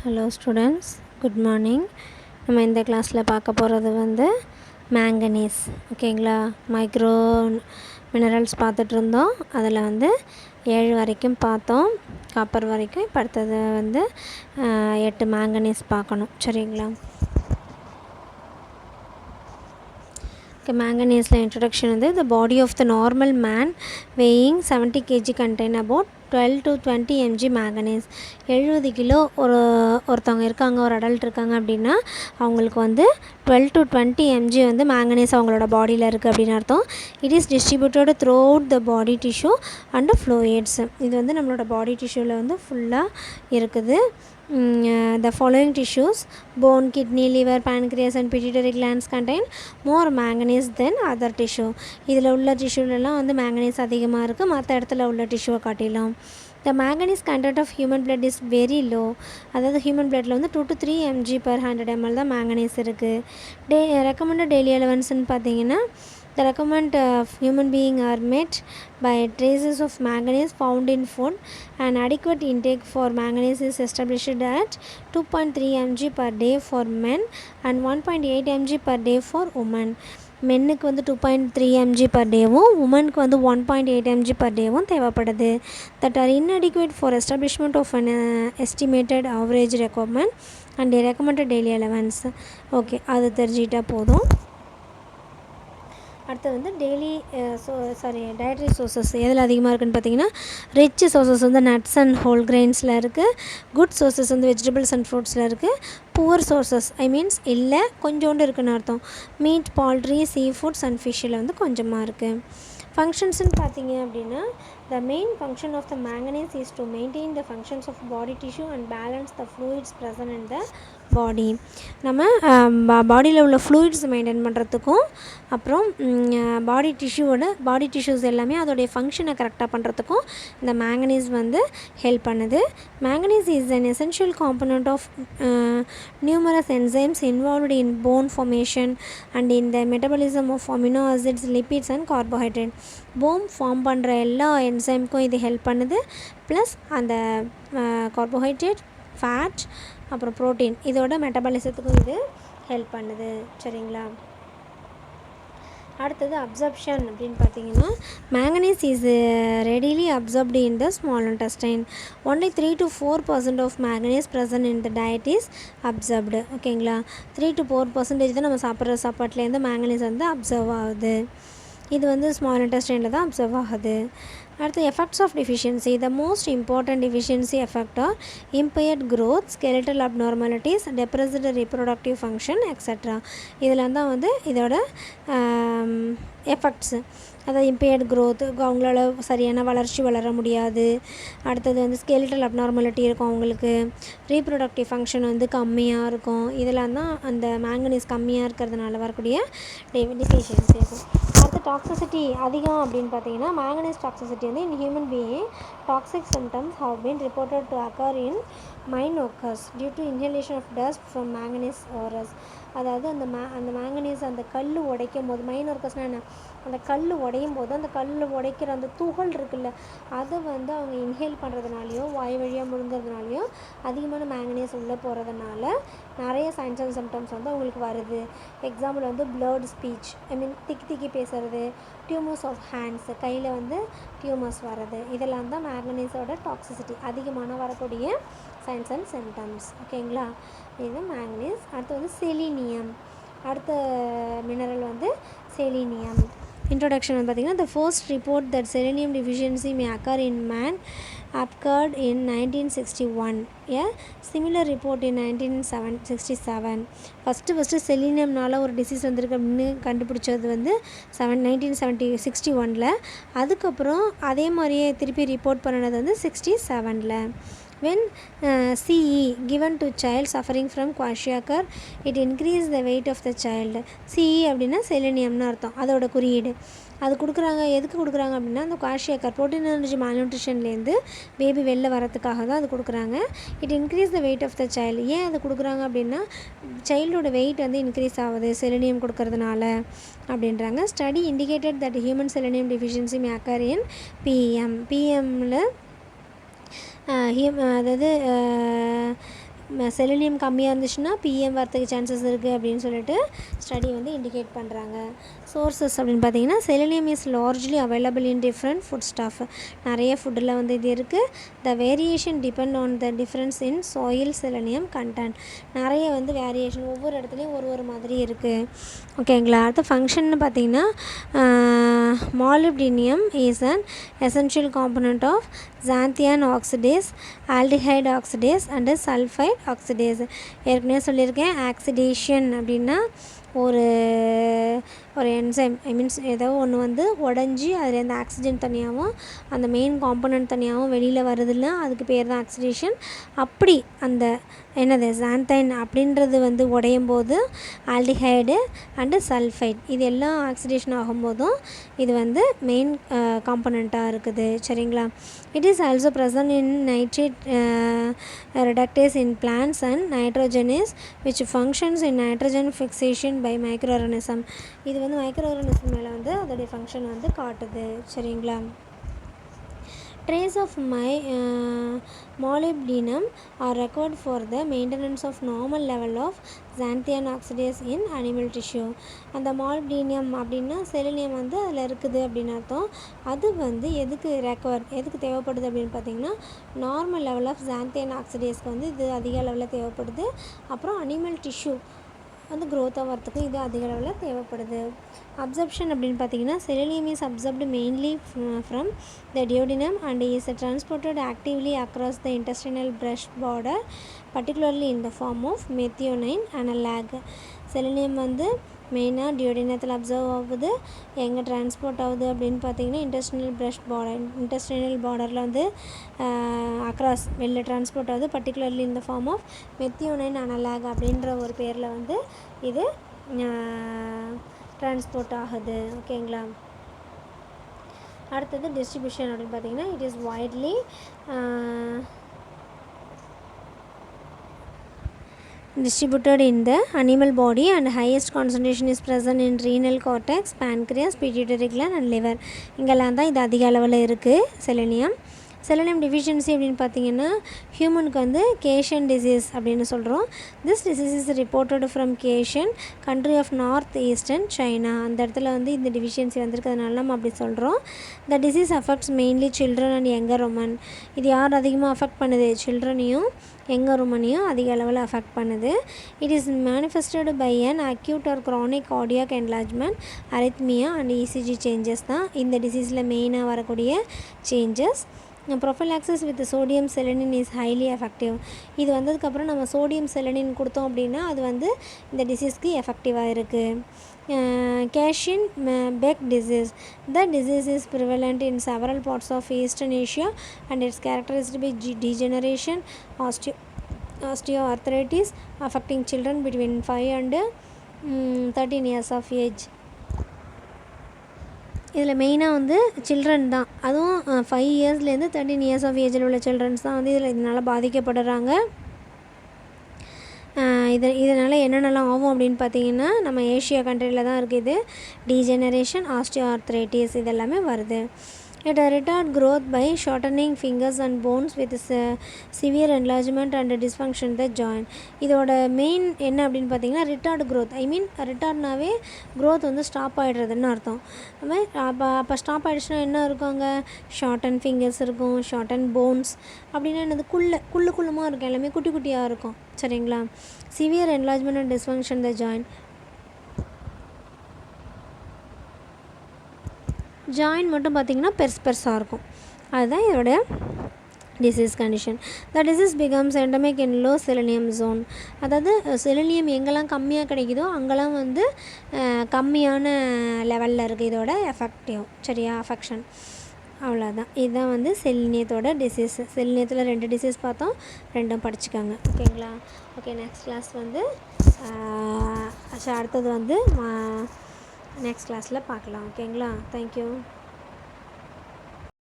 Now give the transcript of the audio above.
Hello students, good morning. நம்ம இந்த கிளாஸில் பார்க்க போகிறது வந்து மேங்கனீஸ். ஓகேங்களா, மைக்ரோ மினரல்ஸ் பார்த்துட்டு இருந்தோம். அதில் வந்து 7 வரைக்கும் பார்த்தோம், காப்பர் வரைக்கும். இப்போ அடுத்தது வந்து 8 மேங்கனீஸ் பார்க்கணும். சரிங்களா? மேங்கனீஸில் இன்ட்ரடக்ஷன் வந்து the body of the normal man weighing 70 kg contain about 12 to 20 mg manganese. 70 kilo ஒருத்தவங்க இருக்காங்க, ஒரு அடல்ட் இருக்காங்க அப்படின்னா அவங்களுக்கு வந்து 12 to 20 mg வந்து மேங்கனீஸ் அவங்களோட பாடியில் இருக்குது அப்படின்னு அர்த்தம். It is distributed through out the body tissue and fluids. இது வந்து நம்மளோட பாடி டிஷ்யூவில் வந்து ஃபுல்லாக இருக்குது. The following tissues, bone, kidney, liver, pancreas and pituitary glands contain more manganese than other tissue. இதில் உள்ள டிஷ்யூலெலாம் வந்து மேங்கனீஸ் அதிகமாக இருக்குது மற்ற இடத்துல உள்ள டிஷ்யூவை காட்டிலும். The manganese content of human blood is very low. அதாவது ஹியூமன் பிளட்டில் வந்து 2 to 3 mg per 100 ml தான் மேங்கனீஸ் இருக்குது. ரெக்கமெண்டட் டெய்லி அலவன்ஸ்னு பார்த்தீங்கன்னா the recommend human being are met by traces of manganese found in food. An adequate intake for manganese is established at 2.3 mg per day for men and 1.8 mg per day for women. மென்னுக்கு வந்து 2.3 mg per டேவும் உமனுக்கு வந்து 1.8 mg per டேவும் தேவைப்படுது. That R inadequate for establishment of an estimated average requirement and recommended daily allowance. Okay, அது தெரிஞ்சிக்கிட்டால் போதும். அடுத்து வந்து dietary sources எதில் அதிகமாக இருக்குதுன்னு பார்த்தீங்கன்னா ரிச் சோர்சஸ் வந்து நட்ஸ் அண்ட் ஹோல் கிரெயின்ஸில் இருக்குது. குட் சோர்சஸ் வந்து வெஜிடபிள்ஸ் அண்ட் ஃப்ரூட்ஸில் இருக்குது. புவர் சோர்சஸ் இல்லை கொஞ்சோண்டு இருக்குன்னு அர்த்தம். Meat, poultry, sea foods and ஃபிஷ்ஷில் வந்து கொஞ்சமாக இருக்குது. ஃபங்க்ஷன்ஸ்னு பார்த்தீங்க அப்படின்னா the main function of the manganese is to maintain the functions of body tissue and balance the fluids present in the body. நம்ம பாடியில் உள்ள ஃப்ளூயிட்ஸ் மெயின்டைன் பண்ணுறதுக்கும் அப்புறம் பாடி டிஷ்யூஸ் எல்லாமே அதோடைய ஃபங்க்ஷனை கரெக்டாக பண்ணுறதுக்கும் இந்த மேங்கனீஸ் வந்து ஹெல்ப் பண்ணுது. Manganese is an essential component of numerous enzymes involved in bone formation and in the metabolism of amino acids, lipids and carbohydrates. Bone form பண்ணுற எல்லா என்சைமுக்கும் இது ஹெல்ப் பண்ணுது. ப்ளஸ் அந்த கார்போஹைட்ரேட், ஃபேட், அப்புறம் ப்ரோட்டீன் இதோட மெட்டபாலிசத்துக்கும் இது ஹெல்ப் பண்ணுது. சரிங்களா? அடுத்தது அப்சர்ப்ஷன் அப்படின்னு பார்த்தீங்கன்னா manganese is readily absorbed in the small intestine. Only 3 to 4% of manganese present in the diet is absorbed. ஓகேங்களா? 3 to 4% தான் நம்ம சாப்பிட்ற சாப்பாட்லேருந்து மேங்கனீஸ் வந்து அப்சர்வ் ஆகுது. இது வந்து ஸ்மால் இன்டெஸ்டைனில் தான் அப்சர்வ் ஆகுது. அடுத்து effects of deficiency. The most important deficiency effect are impaired growth, skeletal abnormalities, depressed reproductive function extra. இதெல்லாம் தான் வந்து இதோட எஃபெக்ட்ஸு. அதாவது இம்பேர்டு க்ரோத், அவங்களால சரியான வளர்ச்சி வளர முடியாது. அடுத்தது வந்து ஸ்கெலிட்டல் அப்நார்மாலிட்டி இருக்கும், அவங்களுக்கு ரீப்ரொடக்டிவ் ஃபங்க்ஷன் வந்து கம்மியாக இருக்கும். இதெல்லாம் தான் அந்த மேங்கனீஸ் கம்மியாக இருக்கிறதுனால வரக்கூடிய டெஃபிஷியன்சி இருக்கும். அடுத்து டாக்ஸிசிட்டி அதிகம் அப்படின்னு பார்த்தீங்கன்னா மேங்கனீஸ் டாக்ஸிசிட்டி வந்து in human being toxic symptoms have been reported to occur in mine workers due to inhalation of dust from manganese ores. அதாவது அந்த மேங்கனீஸ் அந்த கல் உடைக்கும் போது, மைன் ஒர்க்கர்ஸ்னால் என்ன, அந்த கல் உடையும் போது அந்த கல் உடைக்கிற அந்த துகள் இருக்குல்ல, அதை வந்து அவங்க இன்ஹேல் பண்ணுறதுனாலையோ வாய் வழியாக முழுங்கிறதுனாலையோ அதிகமான மேங்கனீஸ் உள்ளே போகிறதுனால நிறைய சைன்ஸ் அண்ட் சிம்டம்ஸ் வந்து அவங்களுக்கு வருது. எக்ஸாம்பிள் வந்து பிளர்டு ஸ்பீச், திக்கி பேசுகிறது, டியூமர்ஸ் ஆஃப் ஹேண்ட்ஸ், கையில் வந்து டியூமர்ஸ் வர்றது, இதெல்லாம் தான் மேங்கனீஸோட டாக்ஸிசிட்டி அதிகமான வரக்கூடிய சைன்ஸ் அண்ட் சிம்டம்ஸ். ஓகேங்களா? இது மேங்கனீஸ். அடுத்து வந்து செலீனியம். அடுத்த மினரல் வந்து செலீனியம். இன்ட்ரோடக்ஷன் வந்து பார்த்திங்கன்னா the first report that selenium deficiency may occur in man occurred in 1961. A similar report in 1967. First செலீனியம்னால ஒரு டிசீஸ் வந்திருக்கு அப்படின்னு கண்டுபிடிச்சது வந்து 1961. அதுக்கப்புறம் அதே மாதிரியே திருப்பி ரிப்போர்ட் பண்ணினது வந்து 67. When CE given to child suffering from kwashiorkor, it increased the weight of the child. CE அப்படின்னா செலினியம்னு அர்த்தம், அதோட குறியீடு. அது கொடுக்குறாங்க, எதுக்கு கொடுக்குறாங்க அப்படின்னா அந்த kwashiorkor ப்ரோட்டீன் எனர்ஜி மால்நியூட்ரிஷன்லேருந்து பேபி வெளில வரதுக்காக தான் அது கொடுக்குறாங்க. It increase the weight of the child. ஏன் அது கொடுக்குறாங்க அப்படின்னா சைல்டோட வெயிட் வந்து இன்க்ரீஸ் ஆகுது செலினியம் கொடுக்கறதுனால அப்படின்றாங்க. Study indicated that human selenium deficiency may occur in பிஎம்மில் அதாவது செலினியம் கம்மியாக இருந்துச்சுன்னா பிஎம் வரத்துக்கு சான்சஸ் இருக்குது அப்படின்னு சொல்லிட்டு ஸ்டடி வந்து இண்டிகேட் பண்ணுறாங்க. சோர்ஸஸ் அப்படின்னு பார்த்தீங்கன்னா selenium is largely available in different food staff. நிறைய ஃபுட்டில் வந்து இது இருக்குது. த variation depend on the difference in soil selenium content. நிறைய வந்து வேரியேஷன் ஒவ்வொரு இடத்துலையும் ஒரு மாதிரி இருக்குது. ஓகேங்களா. அடுத்த ஃபங்க்ஷன்னு பார்த்தீங்கன்னா molybdenum is an essential component of xanthian oxidase, aldehyde oxidase and sulfide oxidase. ஏற்கனவே சொல்லியிருக்கேன். ஆக்சிடேஷன் அப்படின்னா ஒரு என்சைம் மீன்ஸ் ஏதோ ஒன்று வந்து உடஞ்சி அதில் அந்த ஆக்சிஜன் தனியாகவும் அந்த மெயின் காம்பனண்ட் தனியாகவும் வெளியில் வருதுன்னா அதுக்கு பேர் தான் ஆக்சிடேஷன். அப்படி அந்த என்னது xanthine அப்படின்றது வந்து உடையும் போது ஆல்டிஹைடு அண்டு சல்ஃபைட் இது எல்லாம் ஆக்சிடேஷன் ஆகும்போதும் இது வந்து மெயின் காம்பனண்ட்டாக இருக்குது. சரிங்களா. It is also present in nitrate reductase in plants and nitrogenase which functions in nitrogen fixation by microorganism. இது வந்து மைக்ரோஆர்கனிசம் மேலே வந்து அதோடைய ஃபங்க்ஷன் வந்து காட்டுது. சரிங்களா. Trace of molybdenum are required for the maintenance of normal level of xanthian oxidase in animal tissue. அந்த molybdenum அப்படின்னா செலினியம் வந்து அதில் இருக்குது அப்படின்னு அர்த்தம். அது வந்து எதுக்கு தேவைப்படுது அப்படின்னு பார்த்தீங்கன்னா normal level of xanthian oxidase வந்து இது அதிக அளவில் தேவைப்படுது. அப்புறம் அனிமல் டிஷ்யூ வந்து க்ரோத் ஆகிறதுக்கு இது அதிக அளவில் தேவைப்படுது. அப்சர்ப்ஷன் அப்படின்னு பார்த்தீங்கன்னா selenium is absorbed mainly from the duodenum and is transported actively across the intestinal brush border particularly in the form of methionine analog. Selenium வந்து மெயினாக டியோடினத்தில் அப்சர்வ் ஆகுது. எங்கே டிரான்ஸ்போர்ட் ஆகுது அப்படின்னு பார்த்தீங்கன்னா இன்டெஸ்டினல் பார்டரில் வந்து அக்ராஸ் வெளில டிரான்ஸ்போர்ட் ஆகுது. பர்டிகுலர்லி இந்த ஃபார்ம் ஆஃப் மெத்தியோனைன் அனலாக் அப்படின்ற ஒரு பேரில் வந்து இது டிரான்ஸ்போர்ட் ஆகுது. ஓகேங்களா. அடுத்தது டிஸ்ட்ரிபியூஷன் அப்படின்னு பார்த்தீங்கன்னா it is widely distributed in the animal body and highest concentration is present in renal cortex, pancreas, pituitary gland and liver. இங்கெல்லாம் தான் இது அதிக அளவில் இருக்குது செலினியம். செலினியம் டிஃபிஷியன்சி அப்படின்னு பார்த்தீங்கன்னா ஹியூமனுக்கு வந்து கேஷன் டிசீஸ் அப்படின்னு சொல்கிறோம். This disease is reported from Keshan country of north eastern China. அந்த இடத்துல வந்து இந்த டிஃபிஷியன்சி வந்திருக்கிறதுனால நம்ம அப்படி சொல்கிறோம். The disease affects mainly children and younger woman. இது யார் அதிகமாக அஃபெக்ட் பண்ணுது? சில்ட்ரனையும் யங்கர் உமனையும் அதிக அளவில் அஃபெக்ட் பண்ணுது. It is manifested by an acute or chronic cardiac enlargement, arrhythmia and ECG changes தான் இந்த டிசீஸில் மெயினாக வரக்கூடிய changes. Prophylaxis with sodium selenite is highly effective. இது வந்ததுக்கப்புறம் நம்ம சோடியம் செலனின் கொடுத்தோம் அப்படின்னா அது வந்து இந்த டிசீஸ்க்கு எஃபெக்டிவாக இருக்குது. Cashin Beck disease. The disease is prevalent in several parts of Eastern Asia and it's characterized by degeneration, osteoarthritis affecting children between 5 and 13 years of age. இதில் மெயினாக வந்து சில்ட்ரன் தான், அதுவும் 5 இயர்ஸ்லேருந்து 13 இயர்ஸ் ஆஃப் ஏஜில் உள்ள சில்ட்ரன்ஸ் தான் வந்து இதனால் பாதிக்கப்படுறாங்க. இதனால் என்னென்னலாம் ஆகும் அப்படின்னு பார்த்தீங்கன்னா நம்ம ஏஷியா கண்ட்ரியில் தான் இருக்குது இது. டீஜெனரேஷன், ஆஸ்டியோஆர்த்ரைட்டிஸ் இதெல்லாமே வருது. It retard growth by shortening fingers and bones with severe enlargement and dysfunction the joint. இதோட மெயின் என்ன அப்படின்னு பார்த்தீங்கன்னா ரிட்டார்ட் growth. ரிட்டார்ட்னாவே growth வந்து ஸ்டாப் ஆகிடுறதுன்னு அர்த்தம். அப்போ ஸ்டாப் ஆகிடுச்சுன்னா என்ன இருக்கும்? அங்கே ஷார்டன் ஃபிங்கர்ஸ் இருக்கும், ஷார்டன் போன்ஸ் அப்படின்னா என்னது குள்ளுமாக இருக்கும், எல்லாமே குட்டி குட்டியாக இருக்கும். சரிங்களா. Severe enlargement and dysfunction the joint. Join மட்டும் பார்த்திங்கன்னா பெருசாக இருக்கும். அதுதான் இதோட disease condition. The disease becomes endemic in low selenium zone. அதாவது செலினியம் எங்கெல்லாம் கம்மியாக கிடைக்குதோ அங்கெல்லாம் வந்து கம்மியான லெவலில் இருக்குது இதோட எஃபெக்டிவ். சரியா, அஃபெக்ஷன். அவ்வளோதான். இதுதான் வந்து செலினியத்தோட டிசீஸ். செலினியத்தில் 2 டிசீஸ் பார்த்தோம், 2ம் படிச்சுக்காங்க. ஓகேங்களா. ஓகே, நெக்ஸ்ட் கிளாஸ் வந்து அடுத்தது வந்து நெக்ஸ்ட் கிளாஸில் பார்க்கலாம். ஓகேங்களா. தேங்க்யூ.